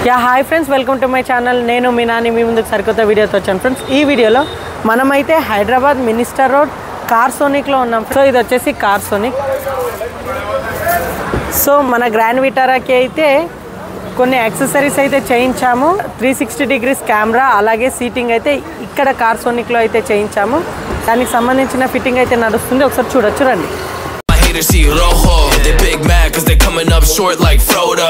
Yeah hi friends, welcome to my channel. నేను మీ నాని మీ ముందుకు సరికొత్త వీడియోతో వచ్చాను ఫ్రెండ్స్. ఈ వీడియోలో మనమైతే హైదరాబాద్ మినిస్టర్ రోడ్ కార్సోనిక్లో ఉన్నాం. సో ఇది వచ్చేసి కార్సోనిక్. సో మన గ్రాండ్ విటారాకి అయితే కొన్ని యాక్సెసరీస్ అయితే చేయించాము. 360 డిగ్రీస్ కెమెరా, అలాగే సీటింగ్ అయితే ఇక్కడ కార్సోనిక్లో అయితే చేయించాము. దానికి సంబంధించిన ఫిట్టింగ్ అయితే నడుస్తుంది, ఒకసారి చూడొచ్చు రండి. See rojo, they big mad cause they coming up short like Frodo.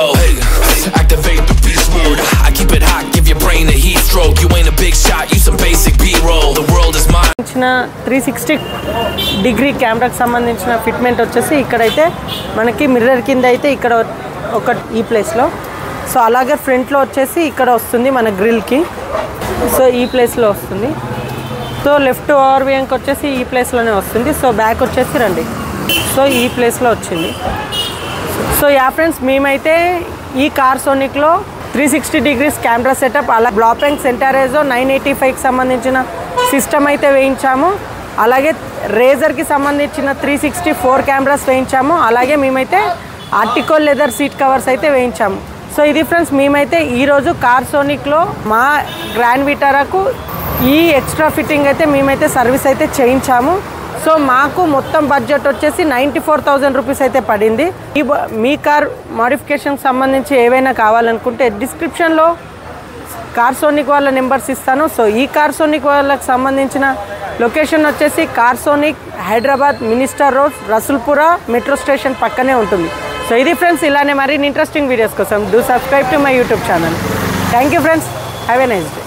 Activate the beast mode. I keep it hot, give your brain a heat stroke. You ain't a big shot, you some basic B-roll. The world is mine. 360 degree కెమెరాకి సంబంధించిన fitment వచ్చేసి ఇక్కడైతే మనకి mirror కింద అయితే ఇక్కడ ఒక ఈ ప్లేస్లో. సో అలాగే ఫ్రంట్లో వచ్చేసి ఇక్కడ వస్తుంది మన గ్రిల్కి. సో ఈ ప్లేస్లో వస్తుంది. సో లెఫ్ట్ ఓవర్ వ్యూకి వచ్చేసి ఈ ప్లేస్లోనే వస్తుంది. సో బ్యాక్ వచ్చేసి రండి. సో ఈ ప్లేస్లో వచ్చింది. సో యా ఫ్రెండ్స్, మేమైతే ఈ కార్సోనిక్లో 360 డిగ్రీస్ కెమెరా సెటప్, అలా బ్లాపెంగ్ సెంటారేజో 985కి సంబంధించిన సిస్టమ్ అయితే వేయించాము. అలాగే రేజర్కి సంబంధించిన 364 కెమెరాస్ వేయించాము. అలాగే మేమైతే ఆర్టికో లెదర్ సీట్ కవర్స్ అయితే వేయించాము. సో ఇది ఫ్రెండ్స్, మేమైతే ఈరోజు కార్సోనిక్లో మా గ్రాండ్ విటారాకు ఈ ఎక్స్ట్రా ఫిట్టింగ్ అయితే మేమైతే సర్వీస్ అయితే చేయించాము. సో మాకు మొత్తం బడ్జెట్ వచ్చేసి 94,000 రూపీస్ అయితే పడింది. మీ కార్ మోడిఫికేషన్కి సంబంధించి ఏవైనా కావాలనుకుంటే డిస్క్రిప్షన్లో కార్సోనిక్ వాళ్ళ నెంబర్స్ ఇస్తాను. సో ఈ కార్సోనిక్ వాళ్ళకి సంబంధించిన లొకేషన్ వచ్చేసి కార్సోనిక్ Hyderabad Minister Road Rasoolpura metro station పక్కనే ఉంటుంది. సో ఇది ఫ్రెండ్స్, ఇలానే మరిన్ని ఇంట్రెస్టింగ్ వీడియోస్ కోసం do subscribe to my YouTube channel. Thank you friends, have a nice day.